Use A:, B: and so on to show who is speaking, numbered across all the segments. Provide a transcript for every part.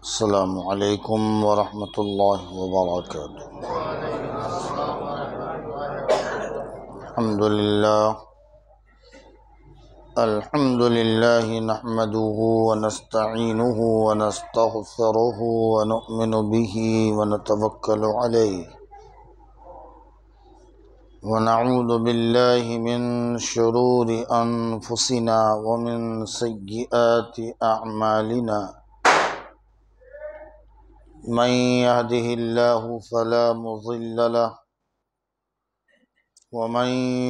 A: السلام علیکم ورحمۃ اللہ وبرکاتہ۔ الحمد للہ نحمده ونستعینه ونستغفره ونؤمن به ونتوکل علیہ ونعوذ باللہ من شرور انفسنا ومن سیئات اعمالنا، من يهده الله فلا مضل له ومن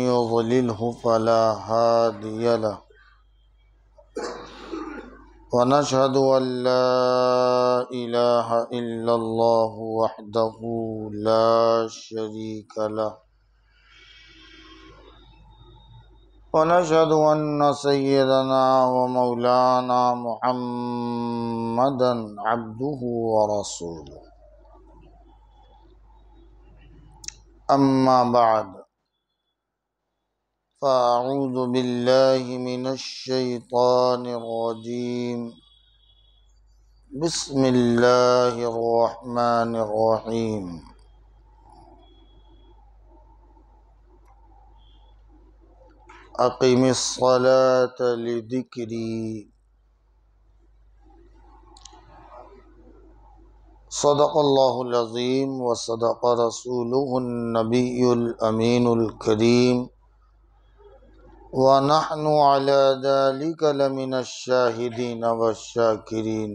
A: يضلله فلا هادي له، ونشهد أن لا إله إلا الله وحده لا شريك له، ونشهد أن سيدنا ومولانا محمدا عبده ورسوله، أما بعد، فأعوذ بالله من الشيطان الرجيم، بسم الله الرحمن الرحيم، أقم الصلاة لذكري، صدق الله العظيم وصدق رسوله النبي الأمين الكريم، ونحن على ذلك لمن الشاهدين والشاكرين،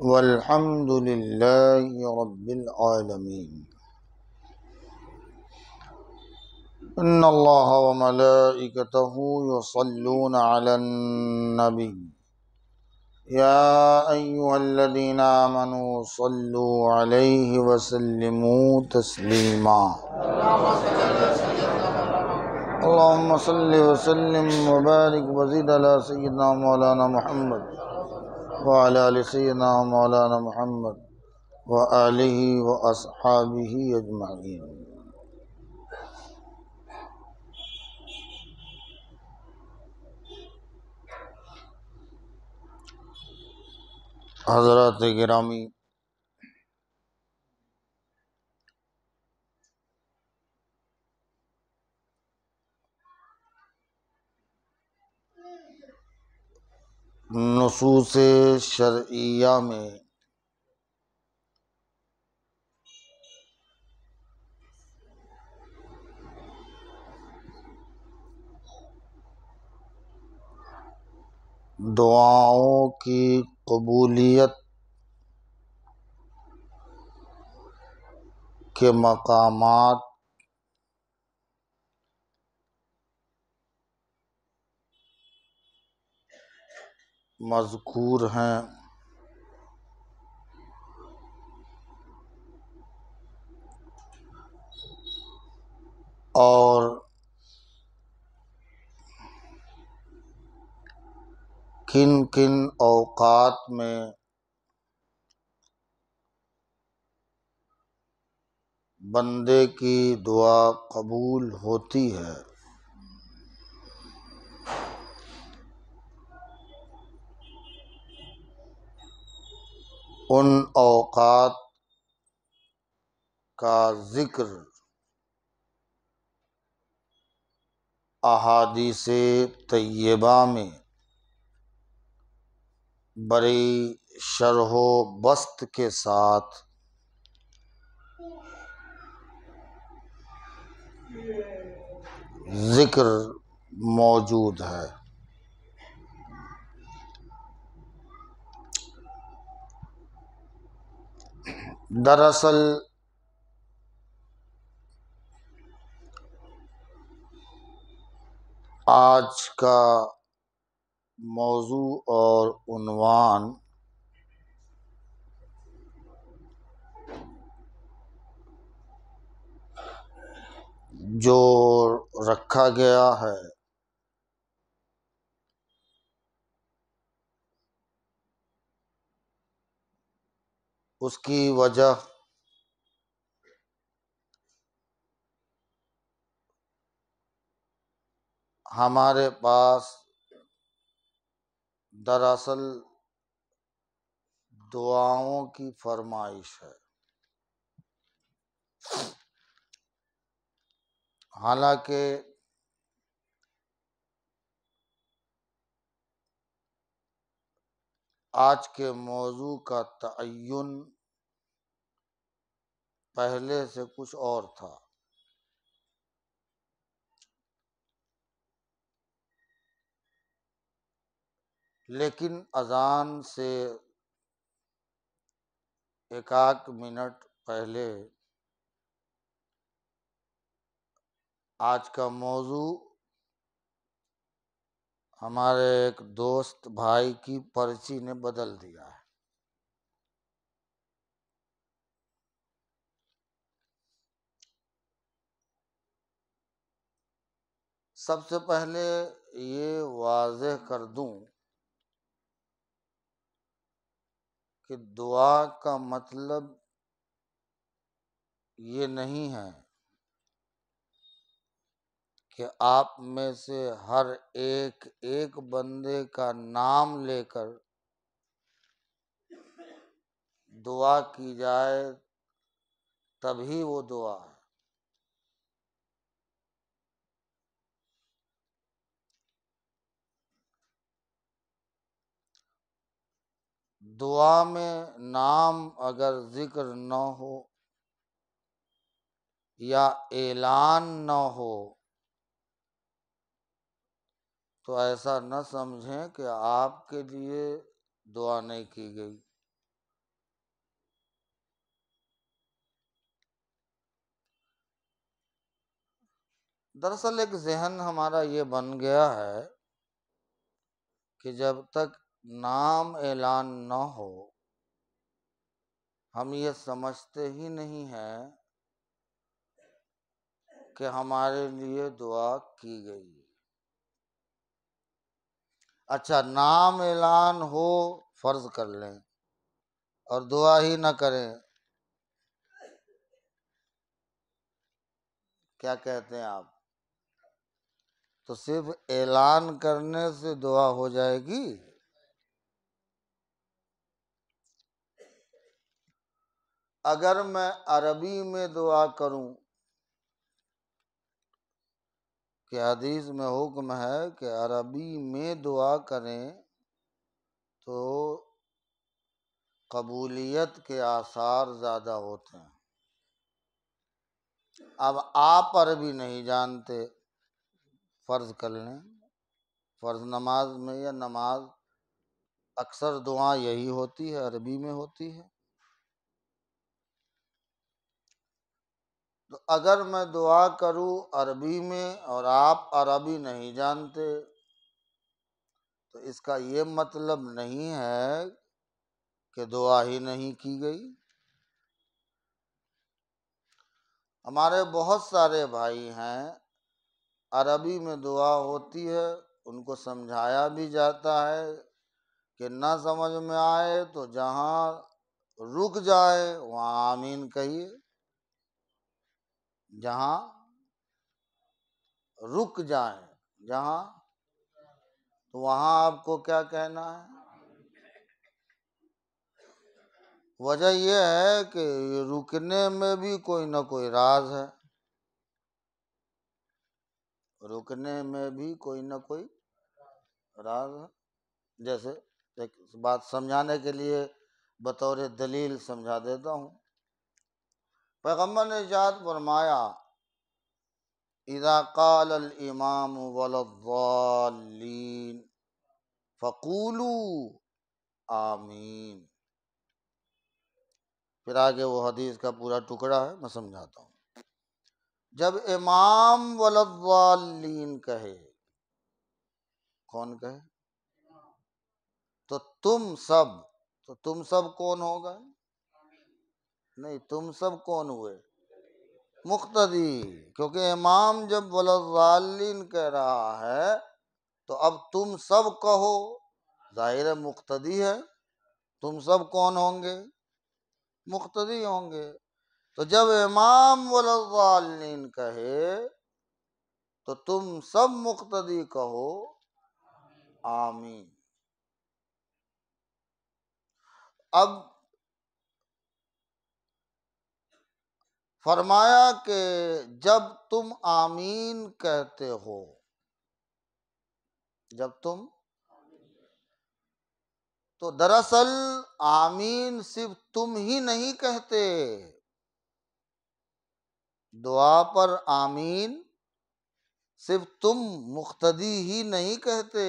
A: والحمد لله رب العالمين۔ إن الله وملائكته يصلون على النبي، يا أيها الذين آمنوا صلوا عليه وسلموا تسليما، اللهم صل وسلم وبارك وزد على سيدنا مولانا محمد وعلى آل سيدنا مولانا محمد وآله وأصحابه أجمعين۔ حضرات گرامی، نصوص شرعیہ میں دعاؤں کی قبولیت کے مقامات مذکور ہیں، اور کن کن اوقات میں بندے کی دعا قبول ہوتی ہے، ان اوقات کا ذکر احادیث طیبہ میں بڑی شرح و بسط کے ساتھ ذکر موجود ہے۔ دراصل آج کا موضوع اور عنوان جو رکھا گیا ہے اس کی وجہ ہمارے پاس دراصل دعاؤں کی فرمائش ہے، حالانکہ آج کے موضوع کا تعین پہلے سے کچھ اور تھا، لیکن اذان سے ایک آدھ منٹ پہلے آج کا موضوع ہمارے ایک دوست بھائی کی پرچی نے بدل دیا ہے۔ سب سے پہلے یہ واضح کر دوں کہ دعا کا مطلب یہ نہیں ہے کہ آپ میں سے ہر ایک بندے کا نام لے کر دعا کی جائے تبھی وہ دعا ہے۔ دعا میں نام اگر ذکر نہ ہو یا اعلان نہ ہو تو ایسا نہ سمجھیں کہ آپ کے لیے دعا نہیں کی گئی۔ دراصل ایک ذہن ہمارا یہ بن گیا ہے کہ جب تک نام اعلان نہ ہو ہم یہ سمجھتے ہی نہیں ہیں کہ ہمارے لیے دعا کی گئی۔ اچھا، نام اعلان ہو، فرض کر لیں، اور دعا ہی نہ کریں، کیا کہتے ہیں آپ؟ تو صرف اعلان کرنے سے دعا ہو جائے گی؟ اگر میں عربی میں دعا کروں کہ حدیث میں حکم ہے کہ عربی میں دعا کریں تو قبولیت کے آثار زیادہ ہوتے ہیں۔ اب آپ عربی نہیں جانتے، فرض کر لیں، فرض نماز میں یا نماز اکثر دعا یہی ہوتی ہے، عربی میں ہوتی ہے۔ تو اگر میں دعا کروں عربی میں اور آپ عربی نہیں جانتے تو اس کا یہ مطلب نہیں ہے کہ دعا ہی نہیں کی گئی۔ ہمارے بہت سارے بھائی ہیں، عربی میں دعا ہوتی ہے، ان کو سمجھایا بھی جاتا ہے کہ نہ سمجھ میں آئے تو جہاں رک جائے وہاں آمین کہیے، جہاں رک جائیں، جہاں تو وہاں آپ کو کیا کہنا ہے؟ وجہ یہ ہے کہ رکنے میں بھی کوئی نہ کوئی راز ہے، رکنے میں بھی کوئی نہ کوئی راز ہے۔ جیسے ایک بات سمجھانے کے لیے بطور دلیل سمجھا دیتا ہوں۔ پیغمبر نے ارشاد فرمایا اذا قال الامام ولا الضالین فقولوا آمین۔ پھر آگے وہ حدیث کا پورا ٹکڑا ہے، میں سمجھاتا ہوں۔ جب امام ولا الضالین کہے، کون کہے؟ تو تم سب کون ہوگا؟ نہیں، تم سب کون ہوئے؟ مقتدی، کیونکہ امام جب ولا الضالین کہہ رہا ہے تو اب تم سب کہو، ظاہر ہے مقتدی ہے، تم سب کون ہوں گے؟ مقتدی ہوں گے۔ تو جب امام وللضالین کہے تو تم سب مقتدی کہو آمین۔ اب فرمایا کہ جب تم آمین کہتے ہو، جب تم، تو دراصل آمین صرف تم ہی نہیں کہتے، دعا پر آمین صرف تم مقتدی ہی نہیں کہتے،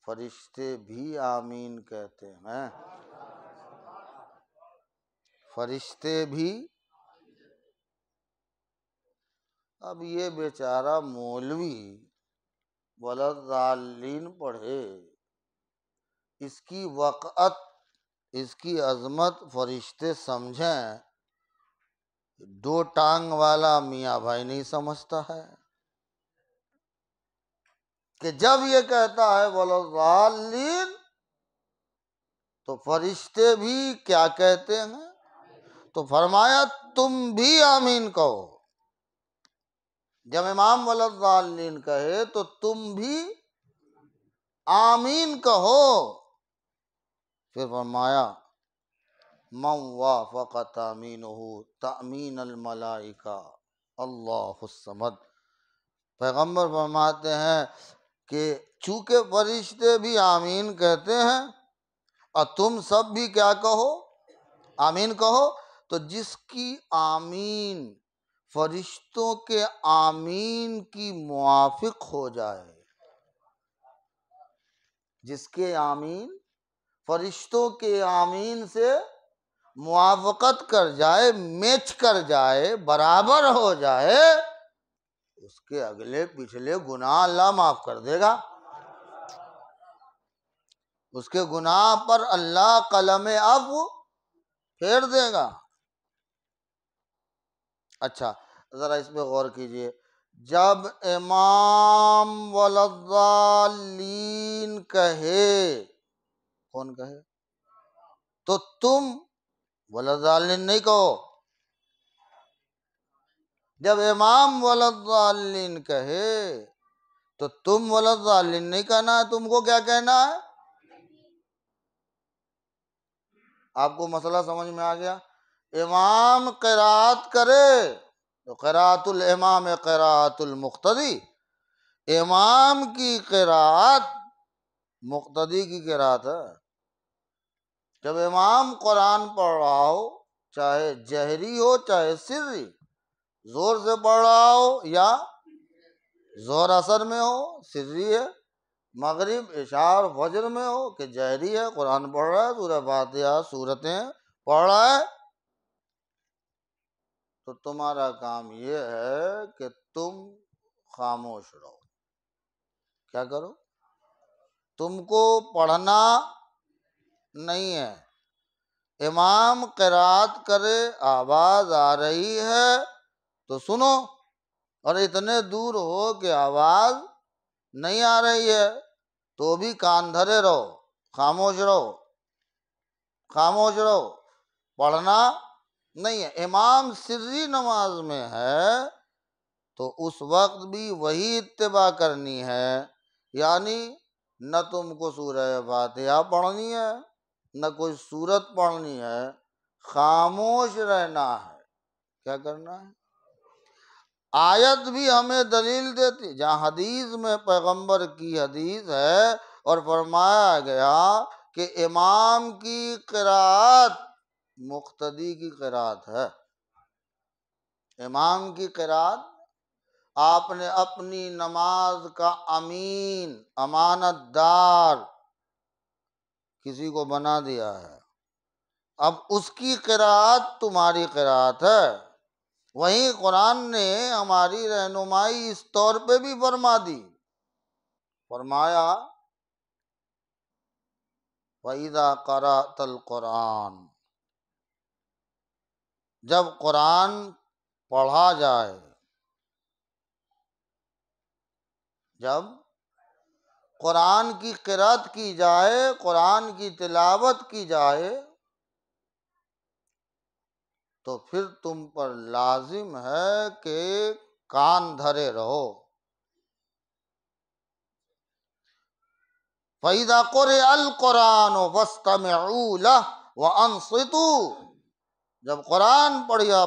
A: فرشتے بھی آمین کہتے ہیں، فرشتے بھی۔ اب یہ بیچارہ مولوی وللضالین پڑھے، اس کی وقعت، اس کی عظمت فرشتے سمجھیں، دو ٹانگ والا میاں بھائی نہیں سمجھتا ہے کہ جب یہ کہتا ہے وللضالین تو فرشتے بھی کیا کہتے ہیں؟ تو فرمایا تم بھی آمین کہو۔ جب امام وللضالین کہے تو تم بھی آمین کہو۔ پھر فرمایا من وافق تامینہ تامین الملائکہ اللہ الصمد۔ پیغمبر فرماتے ہیں کہ چونکہ فرشتے بھی آمین کہتے ہیں اور تم سب بھی کیا کہو؟ آمین کہو، تو جس کی آمین فرشتوں کے آمین کی موافق ہو جائے، جس کے آمین فرشتوں کے آمین سے موافقت کر جائے، میچ کر جائے، برابر ہو جائے، اس کے اگلے پچھلے گناہ اللہ معاف کر دے گا، اس کے گناہ پر اللہ قلم عفو پھیر دے گا۔ اچھا ذرا اس پہ غور کیجئے، جب امام وللضالین کہے، کون کہے؟ تو تم وللضالین نہیں کہو۔ جب امام وللضالین کہے تو تم وللضالین نہیں کہنا ہے، تم کو کیا کہنا ہے؟ آپ کو مسئلہ سمجھ میں آ گیا؟ امام قرات کرے تو قرات الامام قرات المقتدی، امام کی قرات مقتدی کی قرات ہے۔ جب امام قرآن پڑھ رہا ہو، چاہے جہری ہو چاہے سری، زور سے پڑھ رہا ہو یا زور اثر میں ہو، سری ہے، مغرب عشاء اور فجر میں ہو کہ جہری ہے، قرآن پڑھ رہا ہے، سورہ فاتحہ سورتیں پڑھ رہا ہے، تو تمہارا کام یہ ہے کہ تم خاموش رہو۔ کیا کرو؟ تم کو پڑھنا نہیں ہے، امام قرات کرے، آواز آ رہی ہے تو سنو، اور اتنے دور ہو کہ آواز نہیں آ رہی ہے تو بھی کان دھرے رہو، خاموش رہو، خاموش رہو، پڑھنا نہیں ہے۔ امام سری نماز میں ہے تو اس وقت بھی وہی اتباع کرنی ہے، یعنی نہ تم کو سورہ فاتحہ پڑھنی ہے نہ کوئی سورت پڑھنی ہے، خاموش رہنا ہے۔ کیا کرنا ہے؟ آیت بھی ہمیں دلیل دیتی، جہاں حدیث میں پیغمبر کی حدیث ہے اور فرمایا گیا کہ امام کی قرات مقتدی کی قرات ہے، امام کی قرات، آپ نے اپنی نماز کا امین، امانت دار کسی کو بنا دیا ہے، اب اس کی قرات تمہاری قرات ہے۔ وہیں قرآن نے ہماری رہنمائی اس طور پہ بھی فرما دی، فرمایا وَإِذَا قَرَأْتَ الْقُرْآنَ، جب قرآن پڑھا جائے، جب قرآن کی قرات کی جائے، قرآن کی تلاوت کی جائے، تو پھر تم پر لازم ہے کہ کان دھرے رہو۔ فَإِذَا قُرِئَ الْقُرْآنُ فَاسْتَمِعُوا لَهُ وَأَنصِتُوا، جب قرآن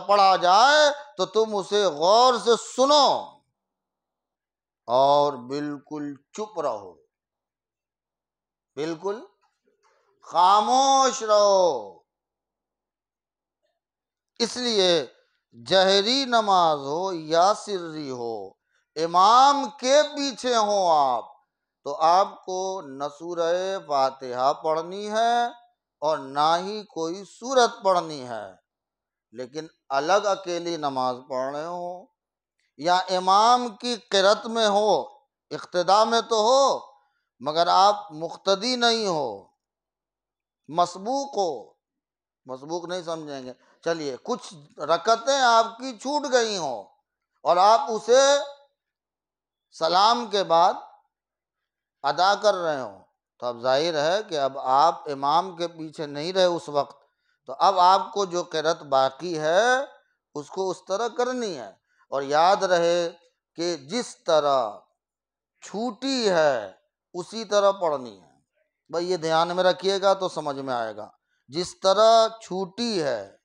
A: پڑھا جائے تو تم اسے غور سے سنو اور بالکل چپ رہو، بالکل خاموش رہو۔ اس لیے جہری نماز ہو یا سری ہو، امام کے پیچھے ہوں آپ، تو آپ کو نہ سورہ فاتحہ پڑھنی ہے اور نہ ہی کوئی سورت پڑھنی ہے۔ لیکن الگ اکیلی نماز پڑھ رہے ہو یا امام کی قرأت میں ہو، اقتداء میں تو ہو مگر آپ مقتدی نہیں ہو، مسبوق ہو، مسبوق نہیں سمجھیں گے، چلیے کچھ رکعتیں آپ کی چھوٹ گئی ہوں اور آپ اسے سلام کے بعد ادا کر رہے ہوں، تو اب ظاہر ہے کہ اب آپ امام کے پیچھے نہیں رہے اس وقت، تو اب آپ کو جو قرأت باقی ہے اس کو اس طرح کرنی ہے، اور یاد رہے کہ جس طرح چھوٹی ہے اسی طرح پڑھنی ہے۔ بھائی یہ دھیان میں رکھیے گا تو سمجھ میں آئے گا۔ جس طرح چھوٹی ہے،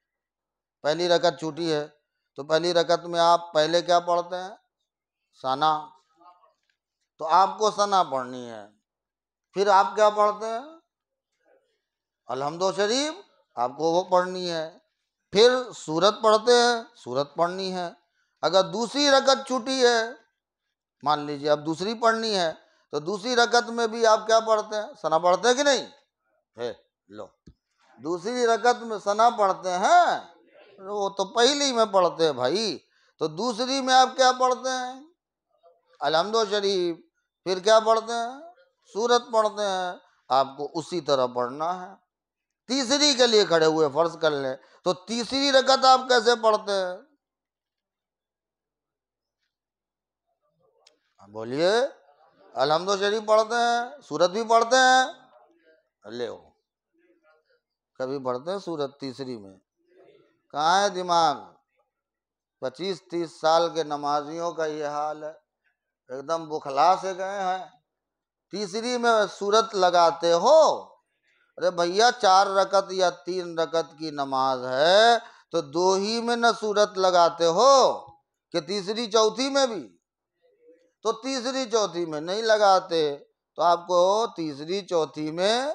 A: پہلی رکعت چھوٹی ہے تو پہلی رکعت میں آپ پہلے کیا پڑھتے ہیں؟ ثنا، تو آپ کو ثنا پڑھنی ہے۔ پھر آپ کیا پڑھتے ہیں؟ الحمد شریف، آپ کو وہ پڑھنی ہے۔ پھر سورت پڑھتے ہیں، سورت پڑھنی ہے۔ اگر دوسری رکعت چھوٹی ہے، مان لیجیے اب دوسری پڑھنی ہے، تو دوسری رکعت میں بھی آپ کیا پڑھتے ہیں؟ ثنا پڑھتے ہیں کہ نہیں؟ ہے لو، دوسری رکعت میں ثنا پڑھتے ہیں، وہ تو پہلی میں پڑھتے ہیں بھائی، تو دوسری میں آپ کیا پڑھتے ہیں؟ الحمد شریف۔ پھر کیا پڑھتے ہیں؟ سورت پڑھتے ہیں۔ آپ کو اسی طرح پڑھنا ہے۔ تیسری کے لیے کھڑے ہوئے فرض کر لیں تو تیسری رکعت آپ کیسے پڑھتے ہیں؟ بولیے، الحمد شریف پڑھتے ہیں، سورت بھی پڑھتے ہیں، لے کبھی پڑھتے ہیں سورت تیسری میں؟ کہاں ہے دماغ؟ 25-30 سال کے نمازیوں کا یہ حال ہے، ایک دم بخلا سے گئے ہیں۔ تیسری میں سورت لگاتے ہو؟ ارے بھیا 4 رکعت یا 3 رکعت کی نماز ہے تو 2 ہی میں نہ سورت لگاتے ہو کہ تیسری چوتھی میں بھی؟ تو تیسری چوتھی میں نہیں لگاتے، تو آپ کو تیسری چوتھی میں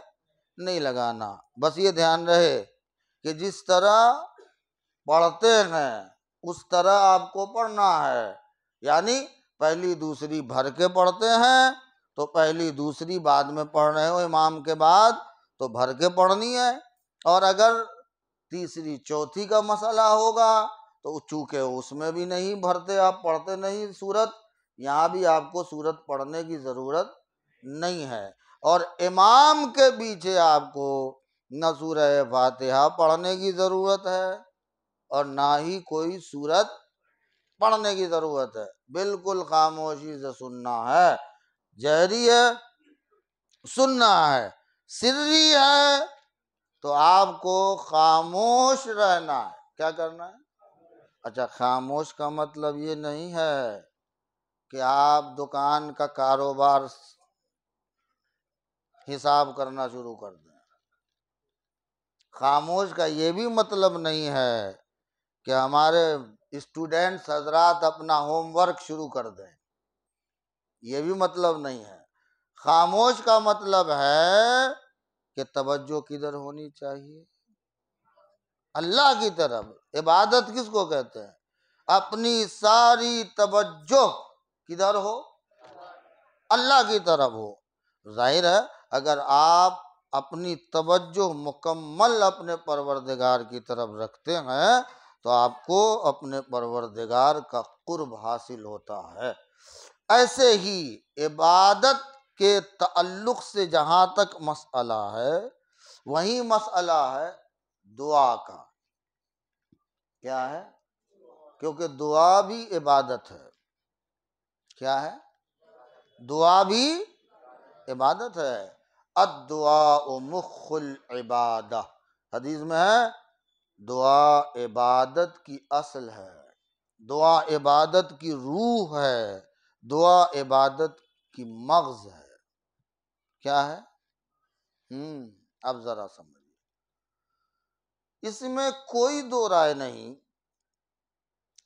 A: نہیں لگانا۔ بس یہ دھیان رہے کہ جس طرح پڑھتے ہیں اس طرح آپ کو پڑھنا ہے، یعنی پہلی دوسری بھر کے پڑھتے ہیں تو پہلی دوسری بعد میں پڑھ رہے ہو امام کے بعد تو بھر کے پڑھنی ہے، اور اگر تیسری چوتھی کا مسئلہ ہوگا تو چونکہ اس میں بھی نہیں بھرتے، آپ پڑھتے نہیں سورت، یہاں بھی آپ کو سورت پڑھنے کی ضرورت نہیں ہے، اور امام کے پیچھے آپ کو نہ سورہ فاتحہ پڑھنے کی ضرورت ہے اور نہ ہی کوئی سورت پڑھنے کی ضرورت ہے، بالکل خاموشی سے سننا ہے۔ جہری ہے سننا ہے، سری ہے تو آپ کو خاموش رہنا ہے۔ کیا کرنا ہے؟ اچھا، خاموش کا مطلب یہ نہیں ہے کہ آپ دکان کا کاروبار حساب کرنا شروع کر دیں۔ خاموش کا یہ بھی مطلب نہیں ہے کہ ہمارے اسٹوڈنٹس حضرات اپنا ہوم ورک شروع کر دیں، یہ بھی مطلب نہیں ہے۔ خاموش کا مطلب ہے کہ توجہ کدھر ہونی چاہیے؟ اللہ کی طرف۔ عبادت کس کو کہتے ہیں؟ اپنی ساری توجہ کدھر ہو؟ اللہ کی طرف ہو۔ ظاہر ہے اگر آپ اپنی توجہ مکمل اپنے پروردگار کی طرف رکھتے ہیں تو آپ کو اپنے پروردگار کا قرب حاصل ہوتا ہے۔ ایسے ہی عبادت کے تعلق سے جہاں تک مسئلہ ہے وہیں مسئلہ ہے دعا کا۔ کیا ہے؟ کیونکہ دعا بھی عبادت ہے۔ کیا ہے؟ دعا بھی عبادت ہے۔ الدعاء مخ العبادہ، حدیث میں ہے دعا عبادت کی اصل ہے، دعا عبادت کی روح ہے، دعا عبادت کی مغز ہے۔ کیا ہے؟ اب ذرا سمجھیے، اس میں کوئی دو رائے نہیں۔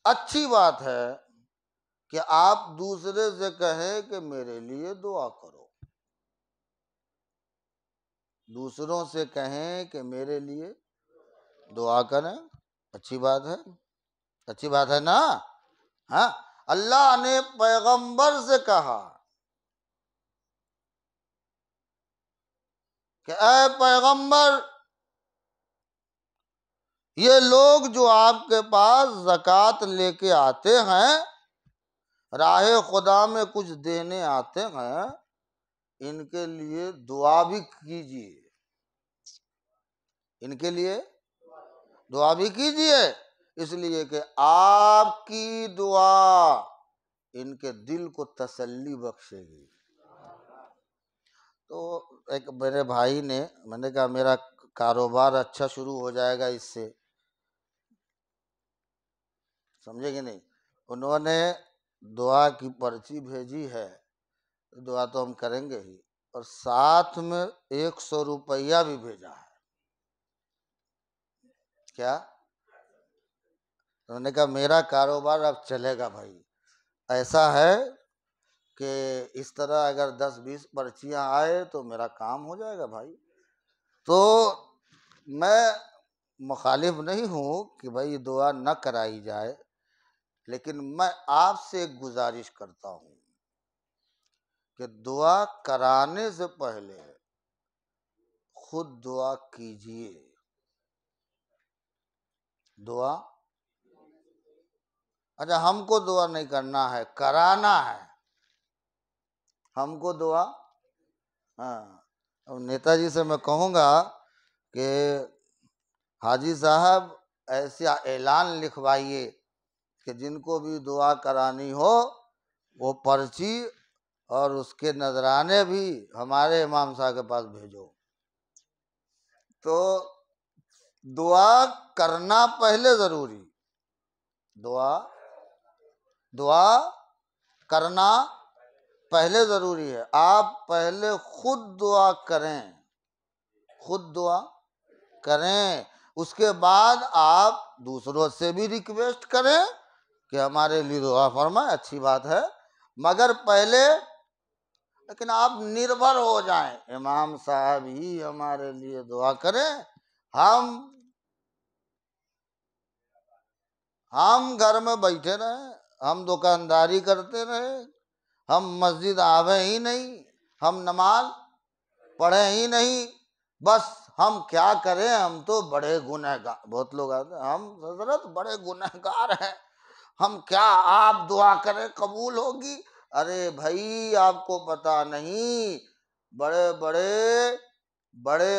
A: اچھی بات ہے کہ آپ دوسرے سے کہیں کہ میرے لیے دعا کرو، دوسروں سے کہیں کہ میرے لیے دعا کریں، اچھی بات ہے، اچھی بات ہے نا؟ ہاں، اللہ نے پیغمبر سے کہا کہ اے پیغمبر، یہ لوگ جو آپ کے پاس زکوٰۃ لے کے آتے ہیں، راہ خدا میں کچھ دینے آتے ہیں، ان کے لیے دعا بھی کیجیے، ان کے لیے دعا بھی کیجیے، اس لیے کہ آپ کی دعا ان کے دل کو تسلی بخشے گی۔ تو ایک میرے بھائی نے، میں نے کہا میرا کاروبار اچھا شروع ہو جائے گا اس سے، سمجھے کہ نہیں؟ انہوں نے دعا کی پرچی بھیجی ہے، دعا تو ہم کریں گے ہی، اور ساتھ میں 100 روپیہ بھی بھیجا ہے۔ کیا؟ انہوں نے کہا میرا کاروبار اب چلے گا بھائی، ایسا ہے کہ اس طرح اگر 10-20 پرچیاں آئے تو میرا کام ہو جائے گا بھائی۔ تو میں مخالف نہیں ہوں کہ بھائی دعا نہ کرائی جائے، لیکن میں آپ سے ایک گزارش کرتا ہوں کہ دعا کرانے سے پہلے خود دعا کیجیے۔ دعا، اچھا ہم کو دعا نہیں کرنا ہے، کرانا ہے ہم کو دعا۔ ہاں، نیتا جی سے میں کہوں گا کہ حاجی صاحب ایسا اعلان لکھوائیے کہ جن کو بھی دعا کرانی ہو وہ پرچی اور اس کے نذرانے بھی ہمارے امام صاحب کے پاس بھیجو۔ تو دعا کرنا پہلے ضروری، دعا کرنا پہلے ضروری ہے۔ آپ پہلے خود دعا کریں، خود دعا کریں، اس کے بعد آپ دوسروں سے بھی ریکویسٹ کریں کہ ہمارے لیے دعا فرمائیں، اچھی بات ہے، مگر پہلے لیکن آپ نربھر ہو جائیں امام صاحب ہی ہمارے لیے دعا کریں، ہم گھر میں بیٹھے رہیں، ہم دکانداری کرتے رہیں، ہم مسجد آویں ہی نہیں، ہم نماز پڑھیں ہی نہیں، بس ہم کیا کریں، ہم تو بڑے گنہگار، بہت لوگ آتے ہیں ہم حضرت بڑے گنہگار ہیں، ہم کیا، آپ دعا کریں قبول ہوگی۔ ارے بھائی آپ کو پتہ نہیں، بڑے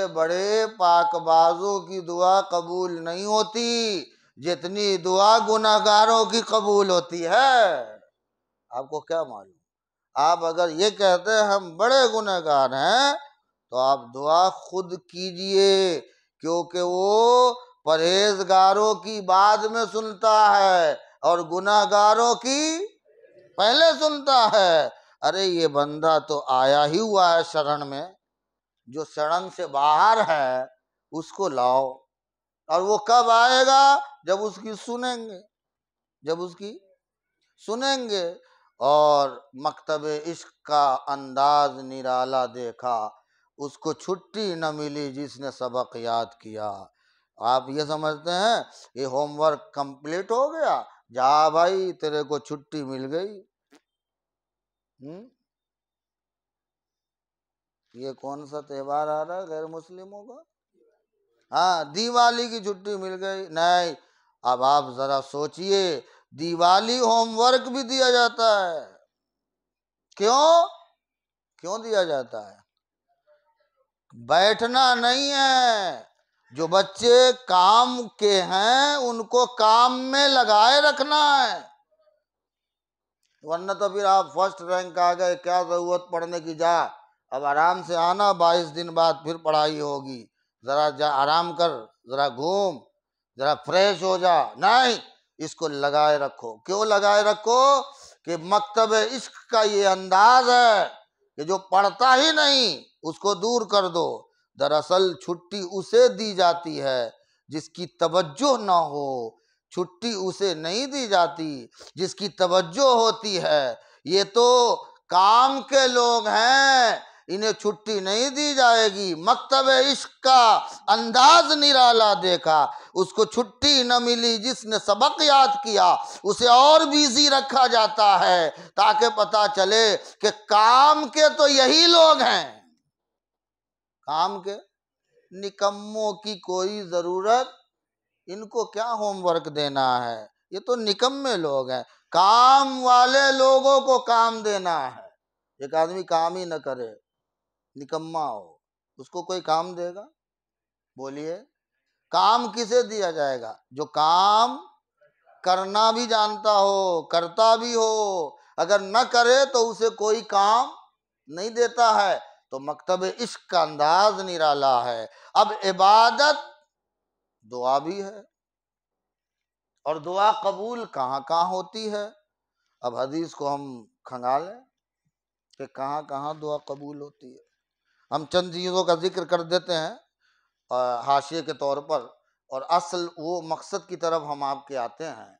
A: بڑے پاک بازوں کی دعا قبول نہیں ہوتی جتنی دعا گنہگاروں کی قبول ہوتی ہے۔ آپ کو کیا معلوم؟ آپ اگر یہ کہتے ہیں ہم بڑے گنہگار ہیں تو آپ دعا خود کیجئے، کیونکہ وہ پرہیزگاروں کی بعد میں سنتا ہے اور گنہگاروں کی پہلے سنتا ہے۔ ارے یہ بندہ تو آیا ہی ہوا ہے شرن میں، جو شرن سے باہر ہے اس کو لاؤ، اور وہ کب آئے گا؟ جب اس کی سنیں گے۔ اور مکتب عشق کا انداز نرالا دیکھا، اس کو چھٹی نہ ملی جس نے سبق یاد کیا۔ آپ یہ سمجھتے ہیں یہ ہوم ورک کمپلیٹ ہو گیا، جا بھائی تیرے کو چھٹی مل گئی۔ یہ کون سا تہوار آ رہا ہے غیر مسلموں کا؟ ہاں، دیوالی کی چھٹی مل گئی؟ نہیں، اب آپ ذرا سوچئے، دیوالی ہوم ورک بھی دیا جاتا ہے، کیوں دیا جاتا ہے؟ بیٹھنا نہیں ہے، جو بچے کام کے ہیں ان کو کام میں لگائے رکھنا ہے، ورنہ تو پھر آپ فرسٹ رینک آ گئے، کیا ضرورت پڑھنے کی، جا اب آرام سے آنا، 22 دن بعد پھر پڑھائی ہوگی، ذرا جا آرام کر، ذرا گھوم، ذرا فریش ہو جا، نہیں، اس کو لگائے رکھو۔ کیوں لگائے رکھو؟ کہ مکتب عشق کا یہ انداز ہے کہ جو پڑھتا ہی نہیں اس کو دور کر دو۔ دراصل چھٹی اسے دی جاتی ہے جس کی توجہ نہ ہو، چھٹی اسے نہیں دی جاتی جس کی توجہ ہوتی ہے۔ یہ تو کام کے لوگ ہیں، انہیں چھٹی نہیں دی جائے گی۔ مکتب عشق کا انداز نرالا دیکھا، اس کو چھٹی نہ ملی۔ جس نے سبق یاد کیا اسے اور بیزی رکھا جاتا ہے تاکہ پتہ چلے کہ کام کے تو یہی لوگ ہیں، کام کے نکموں کی کوئی ضرورت، ان کو کیا ہوم ورک دینا ہے، یہ تو نکمے لوگ ہیں۔ کام والے لوگوں کو کام دینا ہے۔ ایک آدمی کام ہی نہ کرے، نکما ہو، اس کو کوئی کام دے گا؟ بولیے، کام کسے دیا جائے گا؟ جو کام کرنا بھی جانتا ہو، کرتا بھی ہو۔ اگر نہ کرے تو اسے کوئی کام نہیں دیتا ہے۔ تو مکتب عشق کا انداز نرالا ہے۔ اب عبادت دعا بھی ہے، اور دعا قبول کہاں کہاں ہوتی ہے؟ اب حدیث کو ہم کھنگالیں کہ کہاں کہاں دعا قبول ہوتی ہے۔ ہم چند چیزوں کا ذکر کر دیتے ہیں حاشیے کے طور پر، اور اصل وہ مقصد کی طرف ہم آپ کے آتے ہیں۔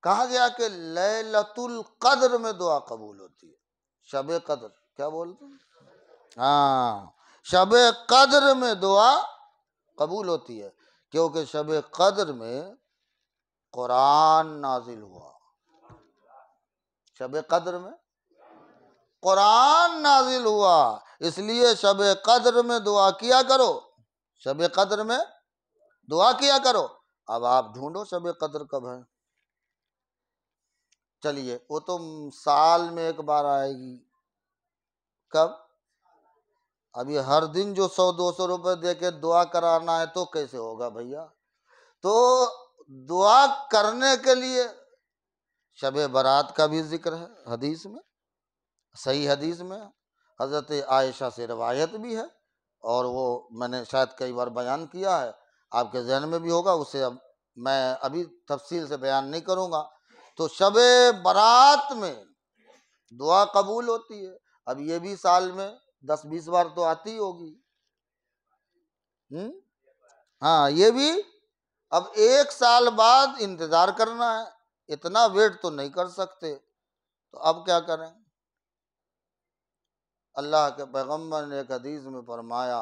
A: کہا گیا کہ لیلۃ القدر میں دعا قبول ہوتی ہے۔ شب قدر، کیا بولتے ہیں؟ ہاں، شب قدر میں دعا قبول ہوتی ہے، کیونکہ شب قدر میں قرآن نازل ہوا۔ شب قدر میں قرآن نازل ہوا، اس لیے شب قدر میں دعا کیا کرو، شب قدر میں دعا کیا کرو۔ اب آپ ڈھونڈو شب قدر کب ہے۔ چلیے، وہ تو سال میں ایک بار آئے گی، کب؟ ابھی ہر دن جو 100-200 روپے دے کے دعا کرانا ہے تو کیسے ہوگا بھیا؟ تو دعا کرنے کے لیے شب برات کا بھی ذکر ہے حدیث میں، صحیح حدیث میں، حضرت عائشہ سے روایت بھی ہے، اور وہ میں نے شاید کئی بار بیان کیا ہے، آپ کے ذہن میں بھی ہوگا، اسے اب میں ابھی تفصیل سے بیان نہیں کروں گا۔ تو شب برات میں دعا قبول ہوتی ہے۔ اب یہ بھی سال میں 10-20 بار تو آتی ہوگی۔ ہاں، یہ بھی اب 1 سال بعد انتظار کرنا ہے، اتنا ویٹ تو نہیں کر سکتے، تو اب کیا کریں؟ اللہ کے پیغمبر نے ایک حدیث میں فرمایا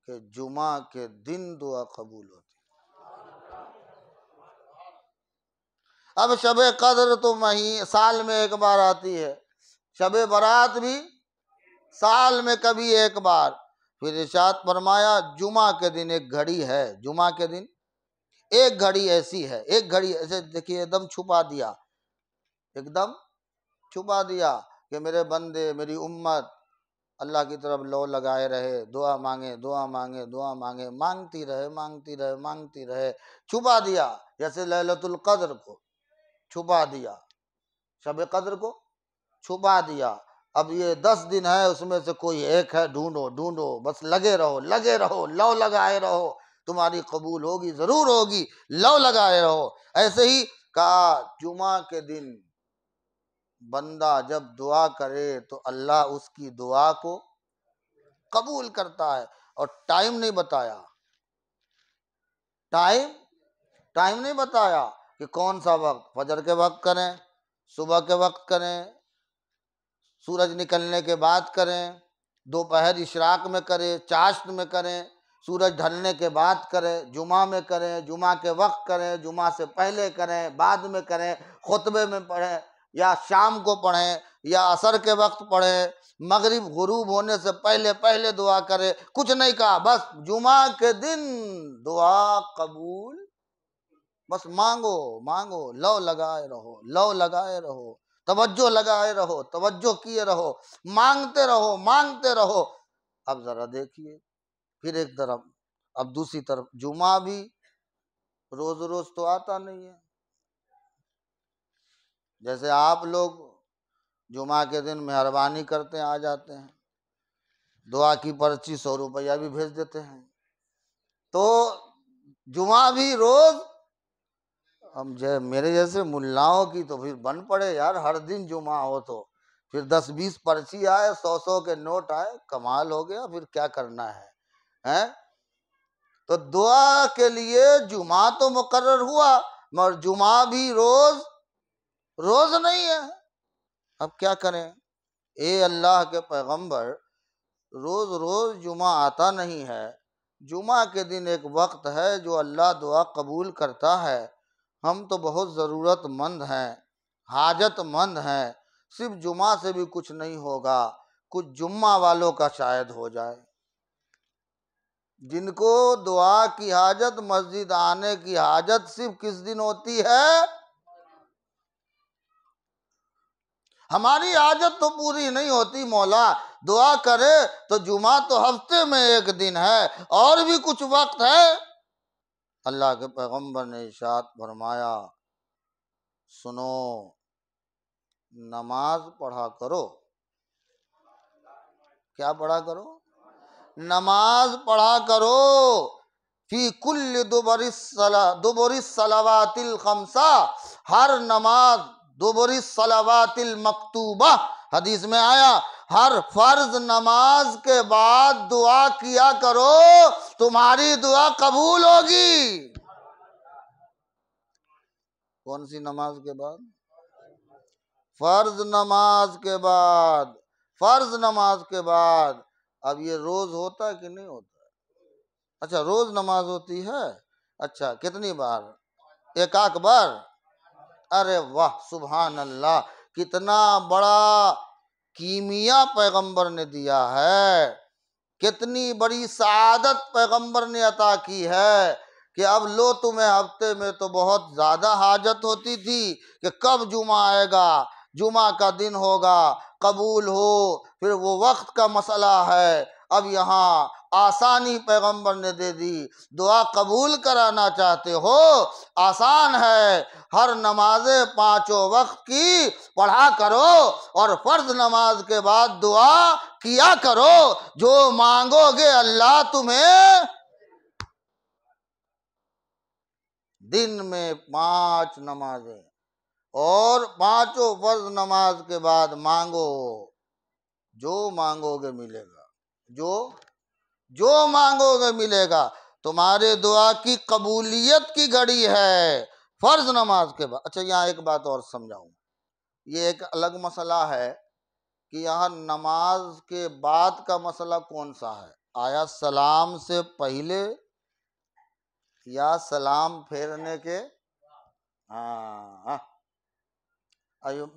A: کہ جمعہ کے دن دعا قبول ہوتی ہے۔ اب شب قدر تو سال میں ایک بار آتی ہے، شب برات بھی سال میں کبھی ایک بار۔ پھر ارشاد فرمایا جمعہ کے دن ایک گھڑی ہے، جمعہ کے دن ایک گھڑی ایسی ہے، ایک گھڑی ایسے دیکھیے، ایک دم چھپا دیا، ایک دم چھپا دیا کہ میرے بندے، میری امت اللہ کی طرف لو لگائے رہے، دعا مانگے، دعا مانگے، دعا مانگے، مانگتی رہے، مانگتی رہے، مانگتی رہے۔ چھپا دیا، جیسے لیلۃ القدر کو چھپا دیا، شب قدر کو چھپا دیا۔ اب یہ 10 دن ہے، اس میں سے کوئی ایک ہے، ڈھونڈو ڈھونڈو، بس لگے رہو، لگے رہو، لو لگائے رہو، تمہاری قبول ہوگی، ضرور ہوگی، لو لگائے رہو۔ ایسے ہی کہا جمعہ کے دن بندہ جب دعا کرے تو اللہ اس کی دعا کو قبول کرتا ہے۔ اور ٹائم نہیں بتایا، ٹائم نہیں بتایا کہ کون سا وقت، فجر کے وقت کریں، صبح کے وقت کریں، سورج نکلنے کے بعد کریں، دوپہر اشراق میں کریں، چاشت میں کریں، سورج ڈھلنے کے بعد کریں، جمعہ میں کریں، جمعہ کے وقت کریں، جمعہ سے پہلے کریں، بعد میں کریں، خطبے میں پڑھیں، یا شام کو پڑھیں، یا عصر کے وقت پڑھیں، مغرب غروب ہونے سے پہلے دعا کریں، کچھ نہیں کہا، بس جمعہ کے دن دعا قبول، بس مانگو مانگو، لو لگائے رہو، لو لگائے رہو، توجہ لگائے رہو، توجہ کیے رہو، مانگتے رہو، مانگتے رہو۔ اب ذرا دیکھیے، پھر ایک طرف، اب دوسری طرف جمعہ بھی روز روز تو آتا نہیں ہے۔ جیسے آپ لوگ جمعہ کے دن مہربانی کرتے ہیں، آ جاتے ہیں، دعا کی پرچی 100 روپیہ بھی بھیج دیتے ہیں، تو جمعہ بھی روز. اب میرے جیسے ملاؤں کی تو پھر بن پڑے یار، ہر دن جمعہ ہو تو پھر 10-20 پرچی آئے، 100 کے نوٹ آئے، کمال ہو گیا. پھر کیا کرنا ہے؟ تو دعا کے لیے جمعہ تو مقرر ہوا، مگر جمعہ بھی روز نہیں ہے. اب کیا کریں؟ اے اللہ کے پیغمبر، روز روز جمعہ آتا نہیں ہے. جمعہ کے دن ایک وقت ہے جو اللہ دعا قبول کرتا ہے. ہم تو بہت ضرورت مند ہیں، حاجت مند ہیں. صرف جمعہ سے بھی کچھ نہیں ہوگا، کچھ جمعہ والوں کا شاید ہو جائے، جن کو دعا کی حاجت، مسجد آنے کی حاجت صرف کس دن ہوتی ہے؟ ہماری حاجت تو پوری نہیں ہوتی مولا. دعا کرے تو جمعہ تو ہفتے میں ایک دن ہے، اور بھی کچھ وقت ہے. اللہ کے پیغمبر نے ارشاد فرمایا، سنو، نماز پڑھا کرو. کیا پڑھا کرو؟ نماز پڑھا کرو. فی کل دبر الصلوات الخمسہ، ہر نماز دبر الصلوات المکتوبہ، حدیث میں آیا ہر فرض نماز کے بعد دعا کیا کرو، تمہاری دعا قبول ہوگی. کون سی نماز کے بعد؟ فرض نماز کے بعد. فرض نماز کے بعد. اب یہ روز ہوتا ہے کہ نہیں ہوتا؟ اچھا، روز نماز ہوتی ہے. اچھا، کتنی بار؟ ایک بار. ارے واہ، سبحان اللہ، کتنا بڑا کیمیا پیغمبر نے دیا ہے، کتنی بڑی سعادت پیغمبر نے عطا کی ہے کہ اب لو تمہیں ہفتے میں تو بہت زیادہ حاجت ہوتی تھی کہ کب جمعہ آئے گا، جمعہ کا دن ہوگا، قبول ہو، پھر وہ وقت کا مسئلہ ہے. اب یہاں آسانی پیغمبر نے دے دی. دعا قبول کرانا چاہتے ہو؟ آسان ہے. ہر نماز 5 وقت کی پڑھا کرو، اور فرض نماز کے بعد دعا کیا کرو. جو مانگو گے اللہ تمہیں. دن میں 5 نمازیں، اور 5 فرض نماز کے بعد مانگو، جو مانگو گے ملے گا. جو مانگو گے ملے گا. تمہارے دعا کی قبولیت کی گھڑی ہے فرض نماز کے بعد. اچھا، یہاں ایک بات اور سمجھاؤں. یہ ایک الگ مسئلہ ہے کہ یہاں نماز کے بعد کا مسئلہ کون سا ہے؟ آیا سلام سے پہلے یا سلام پھیرنے کے؟ ہاں،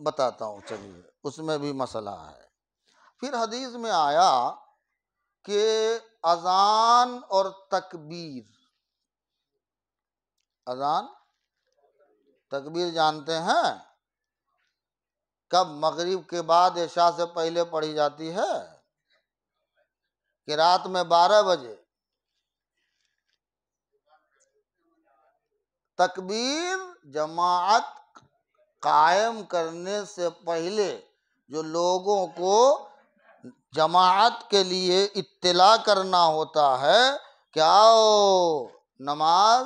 A: بتاتا ہوں، چلیے، اس میں بھی مسئلہ ہے. پھر حدیث میں آیا کہ اذان اور تکبیر. اذان تکبیر جانتے ہیں؟ کب؟ مغرب کے بعد عشاء سے پہلے پڑھی جاتی ہے کہ رات میں 12 بجے. تکبیر جماعت قائم کرنے سے پہلے جو لوگوں کو جماعت کے لیے اطلاع کرنا ہوتا ہے کہ آؤ نماز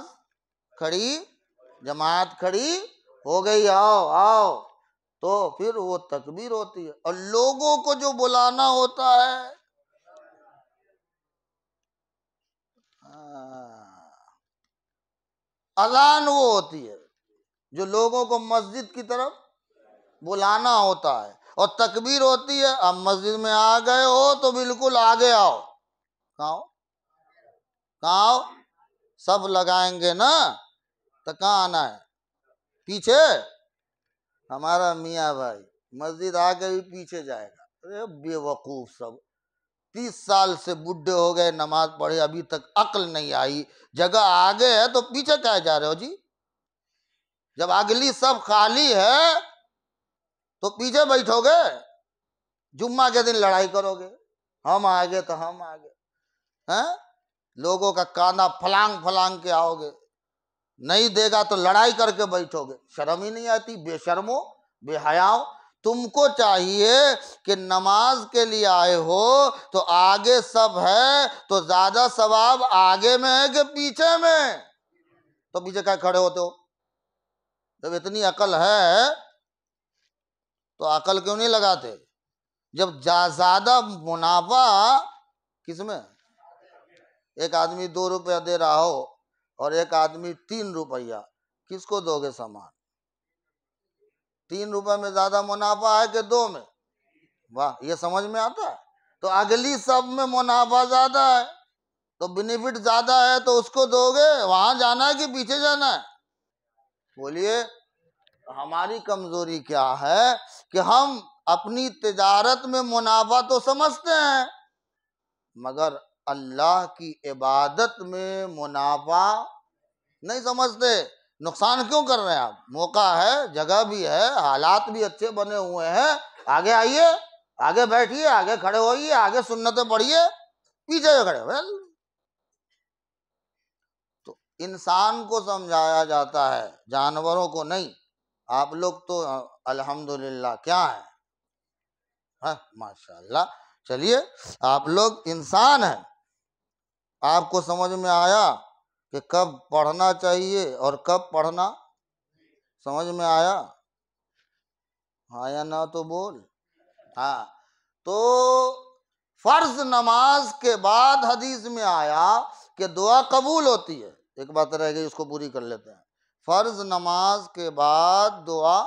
A: کھڑی، جماعت کھڑی ہو گئی، آؤ آؤ، تو پھر وہ تکبیر ہوتی ہے. اور لوگوں کو جو بلانا ہوتا ہے، اذان وہ ہوتی ہے جو لوگوں کو مسجد کی طرف بلانا ہوتا ہے، اور تکبیر ہوتی ہے اب مسجد میں آ گئے ہو تو بالکل آگے آؤ. کہاں آؤ؟ سب لگائیں گے نا، تو کہاں آنا ہے؟ پیچھے. ہمارا میاں بھائی مسجد آ کے بھی پیچھے جائے گا. ارے بے وقوف، سب 30 سال سے بڈھے ہو گئے، نماز پڑھے، ابھی تک عقل نہیں آئی. جگہ آگے ہے تو پیچھے کیا جا رہے ہو جی؟ جب اگلی سب خالی ہے تو پیچھے بیٹھو گے؟ جمعہ کے دن لڑائی کرو گے، ہم آگے تو ہم آگے، لوگوں کا کانا پھلانگ پھلانگ کے آؤ گے، نہیں دے گا تو لڑائی کر کے بیٹھو گے. شرم ہی نہیں آتی؟ بے شرمو، بے حیاؤ. تم کو چاہیے کہ نماز کے لیے آئے ہو تو آگے سب ہے تو زیادہ ثواب آگے میں ہے کہ پیچھے میں؟ تو پیچھے کیا کھڑے ہوتے ہو؟ جب اتنی عقل ہے تو عقل کیوں نہیں لگاتے؟ جب زیادہ منافع کس میں، ایک آدمی 2 روپیہ دے رہا ہو اور ایک آدمی 3 روپیہ، کس کو دو گے سامان؟ 3 روپے میں زیادہ منافع ہے کہ 2 میں؟ واہ، یہ سمجھ میں آتا ہے؟ تو اگلی سب میں منافع زیادہ ہے تو بینیفٹ زیادہ ہے تو اس کو دو گے، وہاں جانا ہے کہ پیچھے جانا ہے؟ بولیے، ہماری کمزوری کیا ہے کہ ہم اپنی تجارت میں منافع تو سمجھتے ہیں مگر اللہ کی عبادت میں منافع نہیں سمجھتے۔ نقصان کیوں کر رہے ہیں آپ؟ موقع ہے، جگہ بھی ہے، حالات بھی اچھے بنے ہوئے ہیں، آگے آئیے، آگے بیٹھیے، آگے کھڑے ہوئیے، آگے سنتیں پڑھیے، پیچھے جو کھڑے ہوئے۔ تو انسان کو سمجھایا جاتا ہے، جانوروں کو نہیں۔ آپ لوگ تو الحمدللہ کیا ہیں؟ ماشاء اللہ۔ چلیے، آپ لوگ انسان ہیں، آپ کو سمجھ میں آیا کہ کب پڑھنا چاہیے اور کب پڑھنا؟ سمجھ میں آیا؟ ہاں یا نہ تو بول۔ ہاں، تو فرض نماز کے بعد حدیث میں آیا کہ دعا قبول ہوتی ہے۔ ایک بات رہ گئی، اس کو پوری کر لیتے ہیں۔ فرض نماز کے بعد دعا،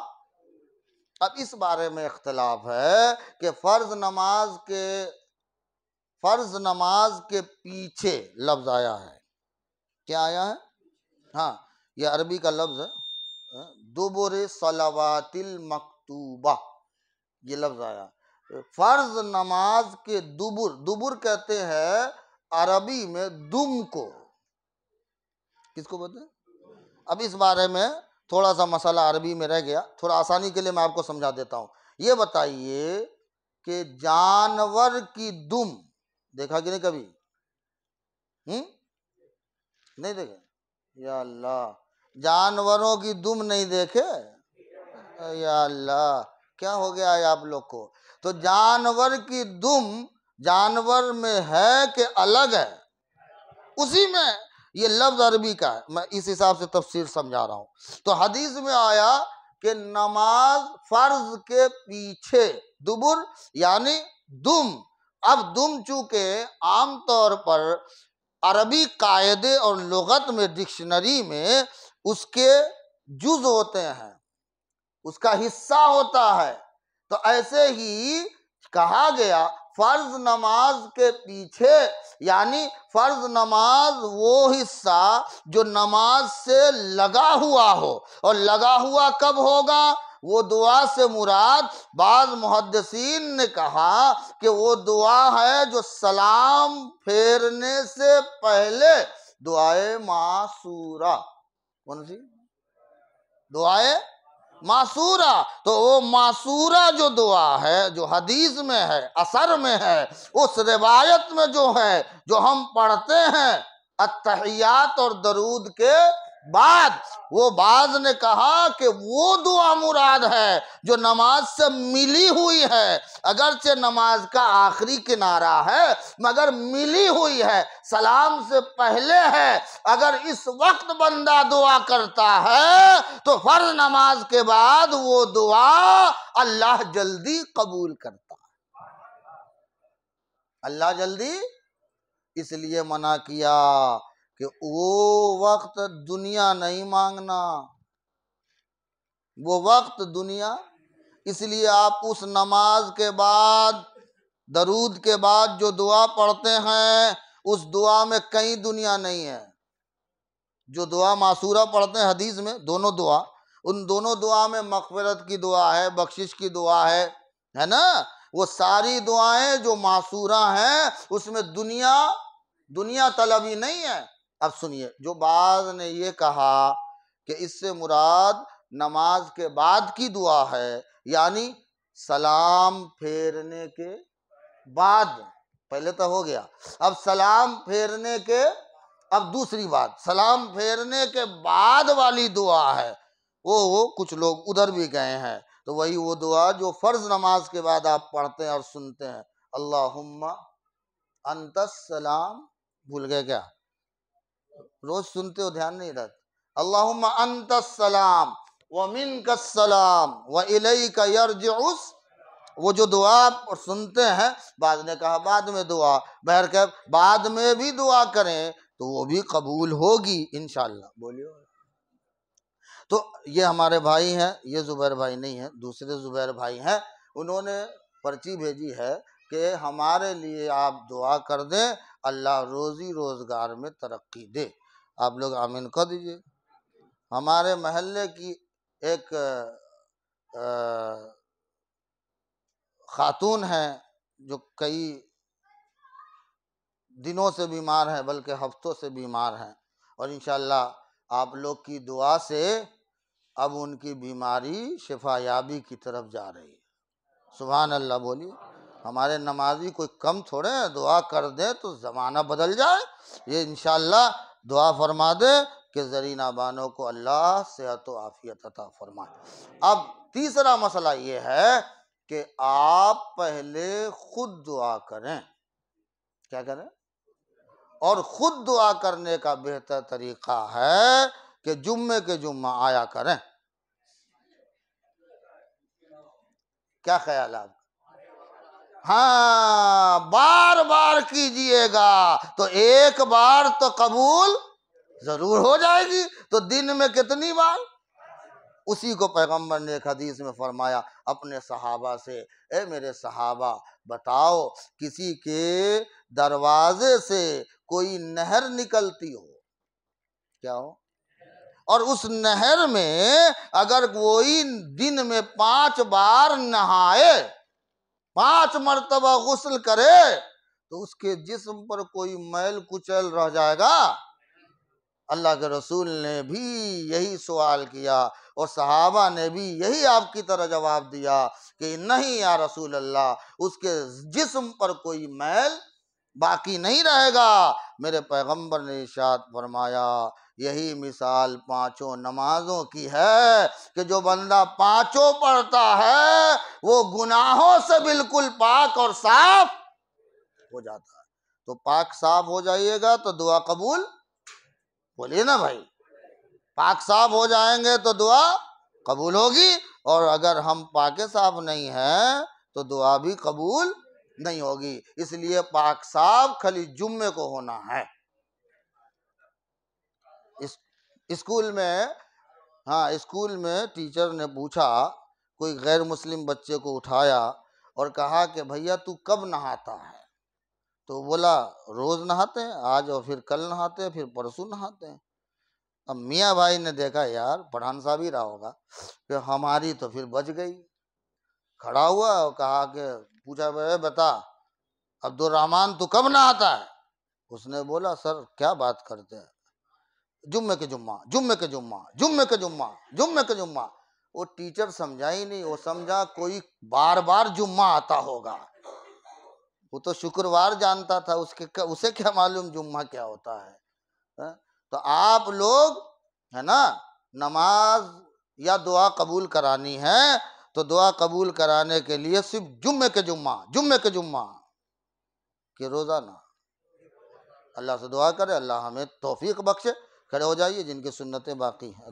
A: اب اس بارے میں اختلاف ہے کہ فرض نماز کے پیچھے لفظ آیا ہے، کیا آیا ہے؟ ہاں، یہ عربی کا لفظ ہے، دبر صلوات المکتوبہ، یہ لفظ آیا۔ فرض نماز کے دبر کہتے ہیں عربی میں دم کو، کس کو بولتے ہیں؟ اب اس بارے میں تھوڑا سا مسئلہ عربی میں رہ گیا، تھوڑا آسانی کے لیے میں آپ کو سمجھا دیتا ہوں۔ یہ بتائیے کہ جانور کی دم دیکھا کہ نہیں کبھی؟ نہیں دیکھے؟ یا اللہ، جانوروں کی دم نہیں دیکھے؟ یا اللہ، کیا ہو گیا ہے آپ لوگ کو؟ تو جانور کی دم جانور میں ہے کہ الگ ہے؟ اسی میں یہ لفظ عربی کا ہے، میں اس حساب سے تفسیر سمجھا رہا ہوں۔ تو حدیث میں آیا کہ نماز فرض کے پیچھے دبر یعنی دم۔ اب دم چونکہ عام طور پر عربی قاعدے اور لغت میں ڈکشنری میں اس کے جز ہوتے ہیں، اس کا حصہ ہوتا ہے، تو ایسے ہی کہا گیا فرض نماز کے پیچھے، یعنی فرض نماز وہ حصہ جو نماز سے لگا ہوا ہو، اور لگا ہوا کب ہوگا؟ وہ دعا سے مراد بعض محدثین نے کہا کہ وہ دعا ہے جو سلام پھیرنے سے پہلے، دعائے معصورہ۔ کون سی دعائے معصورہ؟ تو وہ معصورہ جو دعا ہے، جو حدیث میں ہے، اثر میں ہے، اس روایت میں جو ہے، جو ہم پڑھتے ہیں التحیات اور درود کے بعد، وہ بعض نے کہا کہ وہ دعا مراد ہے جو نماز سے ملی ہوئی ہے، اگرچہ نماز کا آخری کنارہ ہے مگر ملی ہوئی ہے، سلام سے پہلے ہے۔ اگر اس وقت بندہ دعا کرتا ہے تو فرض نماز کے بعد وہ دعا اللہ جلدی قبول کرتا ہے۔ اللہ جلدی اس لیے منع کیا کہ وہ وقت دنیا نہیں مانگنا، وہ وقت دنیا، اس لیے آپ اس نماز کے بعد درود کے بعد جو دعا پڑھتے ہیں اس دعا میں کہیں دنیا نہیں ہے۔ جو دعا معصورہ پڑھتے ہیں حدیث میں، دونوں دعا، ان دونوں دعا میں مغفرت کی دعا ہے، بخشش کی دعا ہے نا؟ وہ ساری دعائیں جو معصورہ ہیں اس میں دنیا طلبی نہیں ہے۔ اب سنیے، جو بعض نے یہ کہا کہ اس سے مراد نماز کے بعد کی دعا ہے، یعنی سلام پھیرنے کے بعد، پہلے تو ہو گیا، اب سلام پھیرنے کے، اب دوسری بات سلام پھیرنے کے بعد والی دعا ہے، وہ کچھ لوگ ادھر بھی گئے ہیں۔ تو وہی وہ دعا جو فرض نماز کے بعد آپ پڑھتے ہیں اور سنتے ہیں، اللہم انت السلام، بھول گئے کیا؟ روز سنتے ہو، دھیان نہیں رہتا، اللہم انت السلام ومنک السلام والیک یرجع، وہ جو دعا سنتے ہیں، بعض نے کہا بعد میں دعا، بہرکیف بعد میں بھی دعا کریں تو وہ بھی قبول ہوگی انشاءاللہ۔ بولیے۔ تو یہ ہمارے بھائی ہیں، یہ زبیر بھائی نہیں ہیں، دوسرے زبیر بھائی ہیں، انہوں نے پرچی بھیجی ہے کہ ہمارے لیے آپ دعا کر دیں، اللہ روزی روزگار میں ترقی دے۔ آپ لوگ آمین کر دیجئے۔ ہمارے محلے کی ایک خاتون ہیں جو کئی دنوں سے بیمار ہیں، بلکہ ہفتوں سے بیمار ہیں، اور انشاءاللہ آپ لوگ کی دعا سے اب ان کی بیماری شفا یابی کی طرف جا رہی ہے۔ سبحان اللہ بولیے۔ ہمارے نمازی کوئی کم تھوڑے ہیں، دعا کر دیں تو زمانہ بدل جائے۔ یہ انشاءاللہ دعا فرما دے کہ زرینہ بانو کو اللہ صحت و عافیت عطا فرمائے۔ اب تیسرا مسئلہ یہ ہے کہ آپ پہلے خود دعا کریں۔ کیا کریں؟ اور خود دعا کرنے کا بہتر طریقہ ہے کہ جمعے کے جمعہ آیا کریں۔ کیا خیال ہے آپ؟ ہاں، بار بار کیجئے گا تو ایک بار تو قبول ضرور ہو جائے گی۔ تو دن میں کتنی بار؟ اسی کو پیغمبر نے ایک حدیث میں فرمایا اپنے صحابہ سے، اے میرے صحابہ بتاؤ کسی کے دروازے سے کوئی نہر نکلتی ہو، کیا ہو، اور اس نہر میں اگر کوئی دن میں 5 بار نہائے، 5 مرتبہ غسل کرے، تو اس کے جسم پر کوئی میل کچیل رہ جائے گا؟ اللہ کے رسول نے بھی یہی سوال کیا اور صحابہ نے بھی یہی آپ کی طرح جواب دیا کہ نہیں یا رسول اللہ، اس کے جسم پر کوئی میل باقی نہیں رہے گا۔ میرے پیغمبر نے ارشاد فرمایا یہی مثال 5 نمازوں کی ہے کہ جو بندہ 5 پڑھتا ہے وہ گناہوں سے بالکل پاک اور صاف ہو جاتا ہے۔ تو پاک صاف ہو جائیے گا تو دعا قبول، بولیے نا بھائی، پاک صاف ہو جائیں گے تو دعا قبول ہوگی، اور اگر ہم پاک صاف نہیں ہیں تو دعا بھی قبول نہیں ہوگی۔ اس لیے پاک صاف خالی جمعے کو ہونا ہے۔ اسکول میں ٹیچر نے پوچھا، کوئی غیر مسلم بچے کو اٹھایا اور کہا کہ بھیا تو کب نہاتا ہے؟ تو بولا روز نہاتے ہیں، آج اور پھر کل نہاتے ہیں، پھر پرسوں نہاتے ہیں۔ اب میاں بھائی نے دیکھا یار پٹھان صاحب ہی رہا ہوگا کہ ہماری تو پھر بچ گئی، کھڑا ہوا اور کہا کہ پوچھا بتا عبد الرحمن تو کب نہاتا ہے؟ اس نے بولا سر کیا بات کرتے ہیں، جمعے کے جمعہ، جمعے کے جمعہ، جمعے کے جمعہ، جمعے کے جمعہ۔ وہ ٹیچر سمجھا ہی نہیں، وہ سمجھا کوئی بار بار جمعہ آتا ہوگا، وہ تو شکروار جانتا تھا، اسے کیا معلوم جمعہ کیا ہوتا ہے۔ تو آپ لوگ ہے نا نماز یا دعا قبول کرانی ہے تو دعا قبول کرانے کے لیے صرف جمعے کے جمعہ، جمعے کے جمعہ کہ روزانہ اللہ سے دعا کرے اللہ ہمیں توفیق بخشے۔ کھڑے ہو جائیے جن کی سنتیں باقی ہیں۔